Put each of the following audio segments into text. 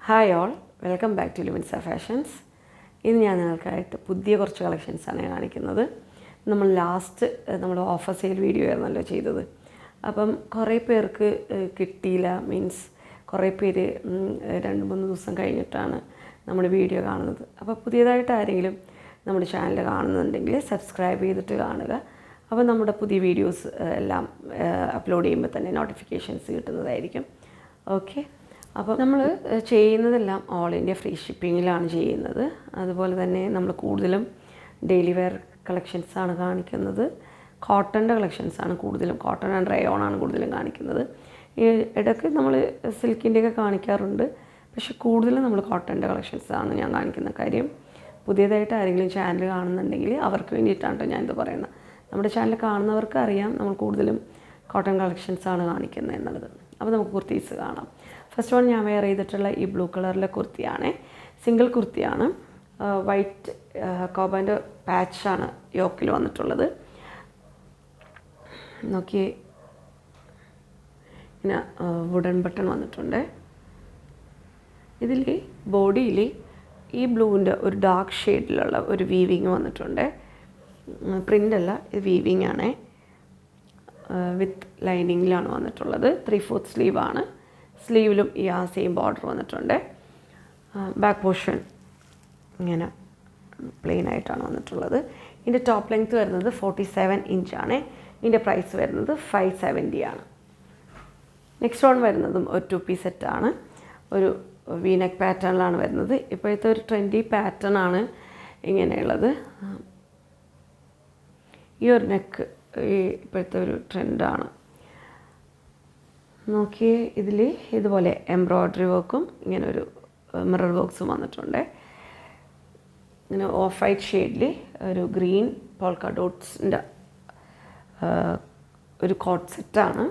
Hi all, welcome back to Luminza fashions. ഇന്ന് ഞാൻ നിങ്ങൾക്കായിട്ട് പുതിയ കുറച്ച് കളക്ഷൻസാണ് കാണിക്കുന്നത്. നമ്മൾ നമ്മൾ ഓഫർ സെയിൽ വീഡിയോ ആയിരുന്നല്ലോ ചെയ്തത്. അപ്പം കുറേ പേർക്ക് കിട്ടിയില്ല, മീൻസ് കുറേ പേര് 2-3 ദിവസം കഴിഞ്ഞിട്ടാണ് നമ്മുടെ വീഡിയോ കാണുന്നത്. അപ്പോൾ പുതിയതായിട്ട് ആരെങ്കിലും നമ്മുടെ ചാനൽ കാണുന്നുണ്ടെങ്കിൽ സബ്സ്ക്രൈബ് ചെയ്തിട്ട് കാണുക. അപ്പോൾ നമ്മുടെ പുതിയ വീഡിയോസ് എല്ലാം അപ്ലോഡ് ചെയ്യുമ്പോൾ തന്നെ നോട്ടിഫിക്കേഷൻസ് കിട്ടുന്നതായിരിക്കും. ഓക്കെ, അപ്പോൾ നമ്മൾ ചെയ്യുന്നതെല്ലാം ഓൾ ഇന്ത്യ ഫ്രീ ഷിപ്പിങ്ങിലാണ് ചെയ്യുന്നത്. അതുപോലെ തന്നെ നമ്മൾ കൂടുതലും ഡെയിലി വെയർ കളക്ഷൻസാണ് കാണിക്കുന്നത്. കോട്ടൻ്റെ കളക്ഷൻസാണ് കൂടുതലും, കോട്ടൺ ആൻഡ് റയോൺ ആണ് കൂടുതലും കാണിക്കുന്നത്. ഈ ഇടയ്ക്ക് നമ്മൾ സിൽക്കിൻ്റെയൊക്കെ കാണിക്കാറുണ്ട്, പക്ഷേ കൂടുതലും നമ്മൾ കോട്ടൻ്റെ കളക്ഷൻസാണ് ഞാൻ കാണിക്കുന്ന. കാര്യം പുതിയതായിട്ട് ആരെങ്കിലും ചാനൽ കാണുന്നുണ്ടെങ്കിൽ അവർക്ക് വേണ്ടിയിട്ടാണ് ഞാനിത് പറയുന്നത്. നമ്മുടെ ചാനൽ കാണുന്നവർക്ക് അറിയാം നമ്മൾ കൂടുതലും കോട്ടൺ കളക്ഷൻസാണ് കാണിക്കുന്നത് എന്നുള്ളത്. അപ്പോൾ നമുക്ക് കുർത്തീസ് കാണാം. ഫസ്റ്റ് വൺ ഞാൻ വെയർ ചെയ്തിട്ടുള്ള ഈ ബ്ലൂ കളറിലെ കുർത്തിയാണ്. സിംഗിൾ കുർത്തിയാണ്. വൈറ്റ് കോബൻ്റെ പാച്ചാണ് യോക്കിൽ വന്നിട്ടുള്ളത്. നോക്കി ഇങ്ങനെ വുഡൻ ബട്ടൺ വന്നിട്ടുണ്ട്. ഇതിൽ ബോഡിയിൽ ഈ ബ്ലൂവിൻ്റെ ഒരു ഡാർക്ക് ഷെയ്ഡിലുള്ള ഒരു വീവിങ് വന്നിട്ടുണ്ട്. പ്രിൻ്റല്ല, ഇത് വീവിങ് ആണ്. വിത്ത് ലൈനിങ്ങിലാണ് വന്നിട്ടുള്ളത്. 3/4 സ്ലീവാണ്. സ്ലീവിലും ഈ സെയിം ബോർഡർ വന്നിട്ടുണ്ട്. ബാക്ക് പോർഷൻ ഇങ്ങനെ പ്ലെയിൻ ആയിട്ടാണ് വന്നിട്ടുള്ളത്. ഇതിൻ്റെ ടോപ്പ് ലെങ്ത്ത് വരുന്നത് 47 ഇഞ്ചാണ്. ഇതിൻ്റെ പ്രൈസ് വരുന്നത് 570 ആണ്. നെക്സ്റ്റ് വൺ വരുന്നതും ഒരു 2 പീസ് സെറ്റാണ്. ഒരു വീനെക്ക് പാറ്റേണിലാണ് വരുന്നത്. ഇപ്പോഴത്തെ ഒരു ട്രെൻഡി പാറ്റേൺ ആണ് ഇങ്ങനെയുള്ളത്. ഈ ഒരു നെക്ക് ഇപ്പോഴത്തെ ഒരു ട്രെൻഡാണ്. നോക്കിയേ, ഇതിൽ ഇതുപോലെ എംബ്രോയ്ഡറി വർക്കും ഇങ്ങനെ ഒരു മിറർ വർക്ക്സും വന്നിട്ടുണ്ട്. ഇങ്ങനെ ഓഫ് വൈറ്റ് ഷെയ്ഡിൽ ഒരു ഗ്രീൻ പോൾക്ക ഡോട്ട്സിൻ്റെ ഒരു കോട്ട് സെറ്റാണ്.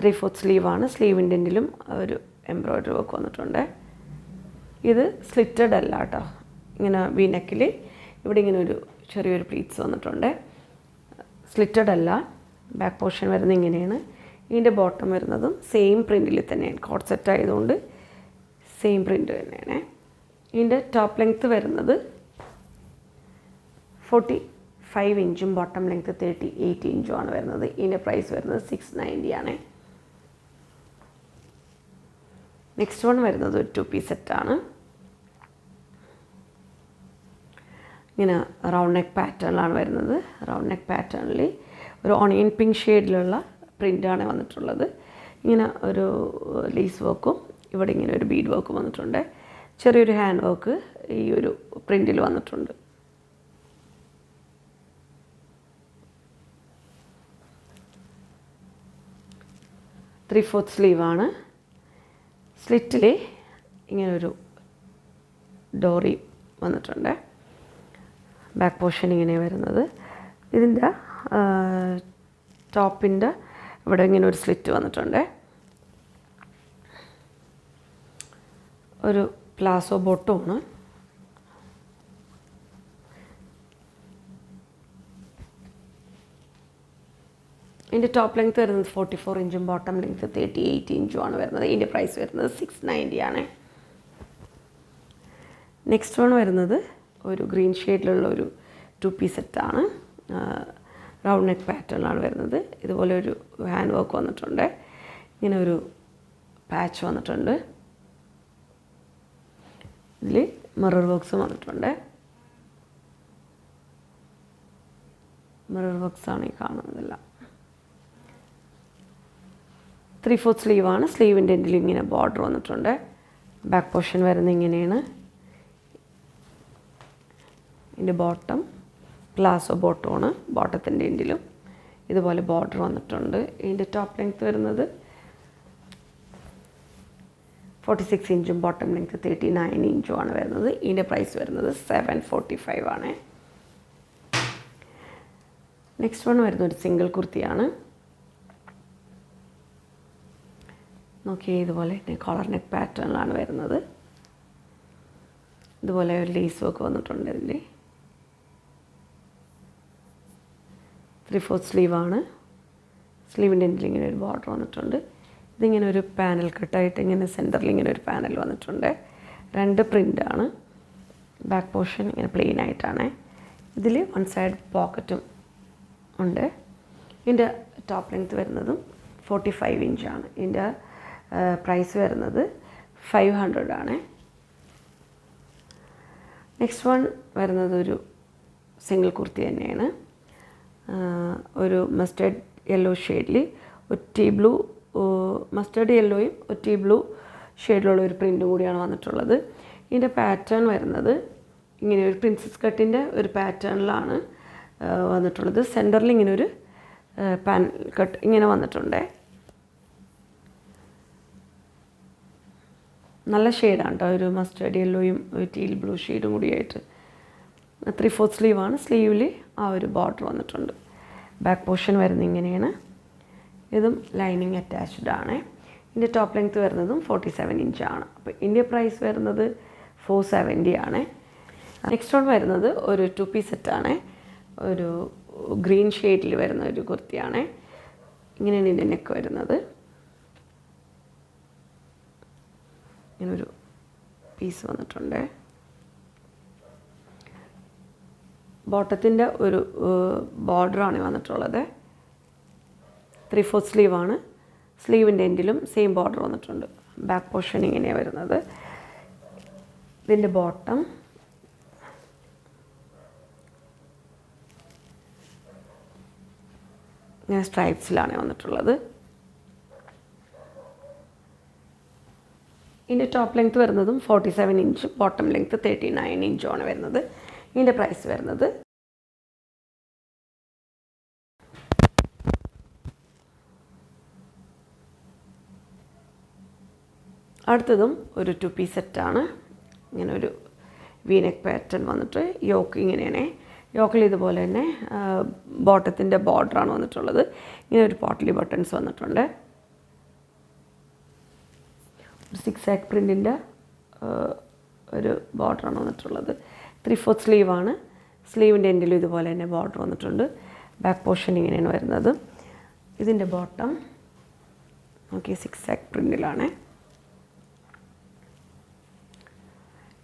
3/4 സ്ലീവാണ്. സ്ലീവിൻ്റെ എൻഡിലും ഒരു എംബ്രോയ്ഡറി വർക്ക് വന്നിട്ടുണ്ട്. ഇത് സ്ലിറ്റഡ് അല്ല കേട്ടോ. ഇങ്ങനെ വീനെക്കിൽ ഇവിടെ ഇങ്ങനെ ഒരു ചെറിയൊരു പ്ലീറ്റ്സ് വന്നിട്ടുണ്ട്. സ്ലിറ്റഡ് അല്ല. ബാക്ക് പോർഷൻ വരുന്നത് ഇങ്ങനെയാണ്. ഇതിൻ്റെ ബോട്ടം വരുന്നതും സെയിം പ്രിൻറ്റിൽ തന്നെയാണ്. കോട്ട് സെറ്റ് ആയതുകൊണ്ട് സെയിം പ്രിൻറ്റ് തന്നെയാണ്. ഇതിൻ്റെ ടോപ്പ് ലെങ്ത്ത് വരുന്നത് 45 ഇഞ്ചും ബോട്ടം ലെങ്ത്ത് 38 ഇഞ്ചും ആണ് വരുന്നത്. ഇതിൻ്റെ പ്രൈസ് വരുന്നത് 690 ആണ്. നെക്സ്റ്റ് വൺ വരുന്നത് ഒരു 2 പീസ് സെറ്റാണ്. ഇങ്ങനെ റൗണ്ട് നെക്ക് പാറ്റേണിലാണ് വരുന്നത്. റൗണ്ട് നെക്ക് പാറ്റേണിൽ ഒരു ഓണിയൻ പിങ്ക് ഷെയ്ഡിലുള്ള പ്രിൻ്റാണ് വന്നിട്ടുള്ളത്. ഇങ്ങനെ ഒരു ലേസ് വർക്കും ഇവിടെ ഇങ്ങനെ ഒരു ബീഡ് വർക്കും വന്നിട്ടുണ്ട്. ചെറിയൊരു ഹാൻഡ് വർക്ക് ഈ ഒരു പ്രിൻറ്റിൽ വന്നിട്ടുണ്ട്. ത്രീ-ഫോർത്ത് സ്ലീവാണ്. സ്ലിറ്റിൽ ഇങ്ങനൊരു ഡോറി വന്നിട്ടുണ്ട്. ബാക്ക് പോർഷൻ ഇങ്ങനെ വരുന്നത്. ഇതിൻ്റെ ടോപ്പിൻ്റെ ഇവിടെ ഇങ്ങനെ ഒരു സ്ലിറ്റ് വന്നിട്ടുണ്ട്. ഒരു പ്ലാസോ ബോട്ടമാണ്. ഇതിൻ്റെ ടോപ്പ് ലെങ്ത്ത് വരുന്നത് 44 ഇഞ്ചും ബോട്ടം ലെങ്ത്ത് 38 ഇഞ്ചും ആണ് വരുന്നത്. ഇതിൻ്റെ പ്രൈസ് വരുന്നത് 690 ആണ്. നെക്സ്റ്റ് വൺ വരുന്നത് ഒരു ഗ്രീൻ ഷെയ്ഡിലുള്ള ഒരു 2 പീസ് സെറ്റാണ്. റൗണ്ട് നെക്ക് പാറ്റേണിലാണ് വരുന്നത്. ഇതുപോലെ ഒരു ഹാൻഡ് വർക്ക് വന്നിട്ടുണ്ട്. ഇങ്ങനെ ഒരു പാച്ച് വന്നിട്ടുണ്ട്. ഇതിൽ മിറർ വർക്ക്സും വന്നിട്ടുണ്ട്. മിറർ വർക്ക്സാണ് ഈ കാണുന്നതെല്ലാം. 3/4 സ്ലീവാണ്. സ്ലീവിൻ്റെ എൻഡിൽ ഇങ്ങനെ ബോർഡർ വന്നിട്ടുണ്ട്. ബാക്ക് പോർഷൻ വരുന്നത് ഇങ്ങനെയാണ്. ഇതിൻ്റെ ബോട്ടം പ്ലാസോ ബോട്ടമാണ്. ബോട്ടത്തിൻ്റെ എൻഡിലും ഇതുപോലെ ബോർഡർ വന്നിട്ടുണ്ട്. ഇതിൻ്റെ ടോപ്പ് ലെങ്ത്ത് വരുന്നത് 46 ഇഞ്ചും ബോട്ടം ലെങ്ത്ത് 39 ഇഞ്ചും ആണ് വരുന്നത്. ഇതിൻ്റെ പ്രൈസ് വരുന്നത് 745 ആണ്. നെക്സ്റ്റ് വൺ വരുന്നത് ഒരു സിംഗിൾ കുർത്തിയാണ്. നോക്കിയേ, ഇതുപോലെ കോളർ നെക്ക് പാറ്റേണിലാണ് വരുന്നത്. ഇതുപോലെ ഒരു ലേസ് വർക്ക് വന്നിട്ടുണ്ട്. ഇതിൽ 3/4 സ്ലീവാണ്. സ്ലീവിൻ്റെ എൻഡിൽ ഇങ്ങനെ ഒരു ബോർഡർ വന്നിട്ടുണ്ട്. ഇതിങ്ങനെ ഒരു പാനൽ കട്ടായിട്ട് ഇങ്ങനെ സെൻറ്ററിൽ ഇങ്ങനെ ഒരു പാനൽ വന്നിട്ടുണ്ട്. 2 പ്രിൻ്റാണ്. ബാക്ക് പോർഷൻ ഇങ്ങനെ പ്ലെയിൻ ആയിട്ടാണ്. ഇതിൽ 1 സൈഡ് പോക്കറ്റും ഉണ്ട്. ഇതിൻ്റെ ടോപ്പ് ലെങ്ത് വരുന്നതും 45 ഇഞ്ചാണ്. ഇതിൻ്റെ പ്രൈസ് വരുന്നത് 500 ആണ്. നെക്സ്റ്റ് വൺ വരുന്നത് ഒരു സിംഗിൾ കുർത്തി തന്നെയാണ്. ഒരു മസ്റ്റേർഡ് യെല്ലോ ഷെയ്ഡിൽ ഒരു ടീ ബ്ലൂ, മസ്റ്റേർഡ് യെല്ലോയും ഒരു ടീ ബ്ലൂ ഷെയ്ഡിലുള്ള ഒരു പ്രിൻറ്റും കൂടിയാണ് വന്നിട്ടുള്ളത്. ഇതിൻ്റെ പാറ്റേൺ വരുന്നത് ഇങ്ങനെ ഒരു പ്രിൻസസ് കട്ടിൻ്റെ ഒരു പാറ്റേണിലാണ് വന്നിട്ടുള്ളത്. സെൻറ്ററിൽ ഇങ്ങനെ ഒരു പാനൽ കട്ട് ഇങ്ങനെ വന്നിട്ടുണ്ട്. നല്ല ഷെയ്ഡാണ് കേട്ടോ. ഒരു മസ്റ്റേർഡ് യെല്ലോയും ഒരു ടീൽ ബ്ലൂ ഷെയ്ഡും കൂടിയായിട്ട് 3/4 സ്ലീവാണ്. സ്ലീവിൽ ആ ഒരു ബോർഡർ വന്നിട്ടുണ്ട്. ബാക്ക് പോർഷൻ വരുന്നത് ഇങ്ങനെയാണ്. ഇതും ലൈനിങ് അറ്റാച്ച്ഡ് ആണ്. ഇതിൻ്റെ ടോപ്പ് ലെങ്ത് വരുന്നതും 47 ഇഞ്ചാണ്. അപ്പോൾ ഇതിൻ്റെ പ്രൈസ് വരുന്നത് 470 ആണ്. നെക്സ്റ്റ് വൺ വരുന്നത് ഒരു 2 പീസ് സെറ്റാണ്. ഒരു ഗ്രീൻ ഷെയ്ഡിൽ വരുന്ന ഒരു കുർത്തിയാണ്. ഇങ്ങനെയാണ് ഇതിൻ്റെ നെക്ക് വരുന്നത്. ഇങ്ങനൊരു പീസ് വന്നിട്ടുണ്ട്. ബോട്ടത്തിൻ്റെ ഒരു ബോർഡറാണ് വന്നിട്ടുള്ളത്. 3/4 സ്ലീവാണ്. സ്ലീവിൻ്റെ എൻഡിലും സെയിം ബോർഡർ വന്നിട്ടുണ്ട്. ബാക്ക് പോർഷൻ ഇങ്ങനെയാണ് വരുന്നത്. ഇതിൻ്റെ ബോട്ടം ഇങ്ങനെ സ്ട്രൈപ്സിലാണ് വന്നിട്ടുള്ളത്. ഇതിൻ്റെ ടോപ്പ് ലെങ്ത് വരുന്നതും 47 ഇഞ്ചും ബോട്ടം ലെങ്ത് 39 ഇഞ്ചുമാണ് വരുന്നത്. ഇതിൻ്റെ പ്രൈസ് വരുന്നത് അടുത്തതും ഒരു 2 പീസ് സെറ്റാണ്. ഇങ്ങനെ ഒരു വീനെക്ക് പാറ്റേൺ വന്നിട്ട് യോക്ക് ഇങ്ങനെയാണ്. യോക്കിൽ ഇതുപോലെ തന്നെ ബോട്ടത്തിൻ്റെ ബോർഡറാണ് വന്നിട്ടുള്ളത്. ഇങ്ങനെ ഒരു പോട്ട്ലി ബട്ടൺസ് വന്നിട്ടുണ്ട്. ഒരു 6 ആക്ക് പ്രിൻറ്റിൻ്റെ ഒരു ബോർഡറാണ് വന്നിട്ടുള്ളത്. 3/4 സ്ലീവാണ്. സ്ലീവിൻ്റെ എൻഡിലും ഇതുപോലെ തന്നെ ബോർഡർ വന്നിട്ടുണ്ട്. ബാക്ക് പോർഷൻ ഇങ്ങനെയാണ് വരുന്നത്. ഇതിൻ്റെ ബോട്ടം നോക്കി 6 ആക്ക് പ്രിൻറ്റിലാണ്.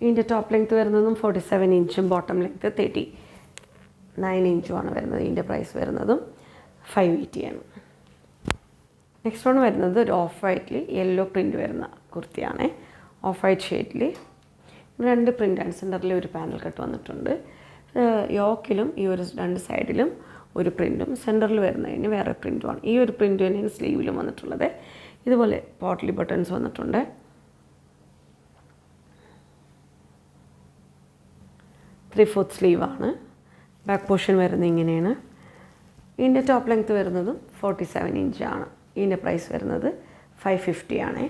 ഇതിൻ്റെ ടോപ്പ് ലെങ്ത് വരുന്നതും 47 ഇഞ്ചും ബോട്ടം ലെങ്ത് 39 ഇഞ്ചുമാണ് വരുന്നത്. ഇതിൻ്റെ പ്രൈസ് വരുന്നതും 580 ആണ്. നെക്സ്റ്റ് വൺ വരുന്നത് ഒരു ഓഫ് വൈറ്റിൽ യെല്ലോ പ്രിൻറ്റ് വരുന്ന കുർത്തിയാണ്. ഓഫ് വൈറ്റ് ഷെയ്ഡിൽ 2 പ്രിൻ്റാണ്. സെൻറ്ററിൽ ഒരു പാനൽ കട്ട് വന്നിട്ടുണ്ട്. യോക്കിലും ഈ ഒരു 2 സൈഡിലും ഒരു പ്രിൻറ്റും സെൻറ്ററിൽ വരുന്നതിന് വേറെ പ്രിൻറ്റുമാണ്. ഈ ഒരു പ്രിൻറ്റ് തന്നെയാണ് സ്ലീവിലും വന്നിട്ടുള്ളത്. ഇതുപോലെ പോട്ട്ലി ബട്ടൺസ് വന്നിട്ടുണ്ട്. 3/4 സ്ലീവാണ്. ബാക്ക് പോർഷൻ വരുന്നത് ഇങ്ങനെയാണ്. ഇതിൻ്റെ ടോപ്പ് ലെങ്ത് വരുന്നതും 47 ഇഞ്ചാണ്. ഇതിൻ്റെ പ്രൈസ് വരുന്നത് 550 ആണ്.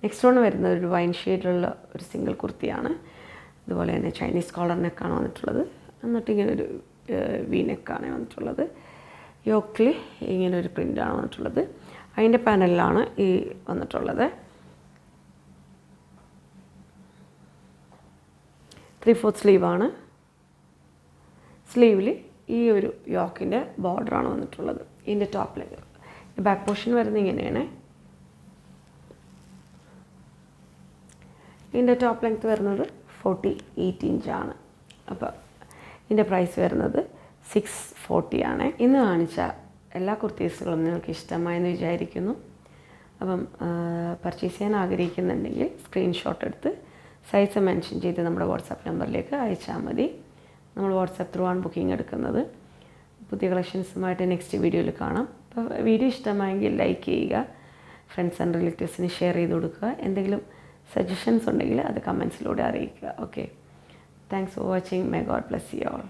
നെക്സ്റ്റ് വൺ വരുന്നത് ഒരു വൈൻ ഷെയ്ഡിലുള്ള ഒരു സിംഗിൾ കുർത്തിയാണ്. അതുപോലെ തന്നെ ചൈനീസ് കോളർ നെക്കാണ് വന്നിട്ടുള്ളത്. എന്നിട്ട് ഇങ്ങനെ ഒരു വി നെക്കാണ് വന്നിട്ടുള്ളത്. യോക്കിൽ ഇങ്ങനെ ഒരു പ്രിൻ്റാണ് വന്നിട്ടുള്ളത്. അതിൻ്റെ പാനലിലാണ് ഈ വന്നിട്ടുള്ളത്. 3/4 സ്ലീവാണ്. സ്ലീവിൽ ഈ ഒരു യോക്കിൻ്റെ ബോർഡറാണ് വന്നിട്ടുള്ളത്. ഇതിൻ്റെ ടോപ്പ് ലെഗ് ബാക്ക് പോർഷൻ വരുന്നത് ഇങ്ങനെയാണ്. ഇതിൻ്റെ ടോപ്പ് ലെങ്ത് വരുന്നത് 48 ഇഞ്ചാണ്. അപ്പോൾ ഇതിൻ്റെ പ്രൈസ് വരുന്നത് 640 ആണ്. ഇന്ന് കാണിച്ച എല്ലാ കുർത്തീസുകളും നിങ്ങൾക്ക് ഇഷ്ടമായെന്ന് വിചാരിക്കുന്നു. അപ്പം പർച്ചേസ് ചെയ്യാൻ ആഗ്രഹിക്കുന്നുണ്ടെങ്കിൽ സ്ക്രീൻഷോട്ട് എടുത്ത് സൈസ് മെൻഷൻ ചെയ്ത് നമ്മുടെ വാട്സാപ്പ് നമ്പറിലേക്ക് അയച്ചാൽ മതി. നമ്മൾ വാട്സാപ്പ് ത്രൂ ആണ് ബുക്കിംഗ് എടുക്കുന്നത്. പുതിയ കളക്ഷൻസുമായിട്ട് നെക്സ്റ്റ് വീഡിയോയിൽ കാണാം. അപ്പോൾ വീഡിയോ ഇഷ്ടമായെങ്കിൽ ലൈക്ക് ചെയ്യുക, ഫ്രണ്ട്സ് ആൻഡ് റിലേറ്റീവ്സിന് ഷെയർ ചെയ്ത് കൊടുക്കുക. എന്തെങ്കിലും സജഷൻസ് ഉണ്ടെങ്കിൽ അത് കമൻസിലൂടെ അറിയിക്കുക. Okay, thanks for watching. May God bless you all.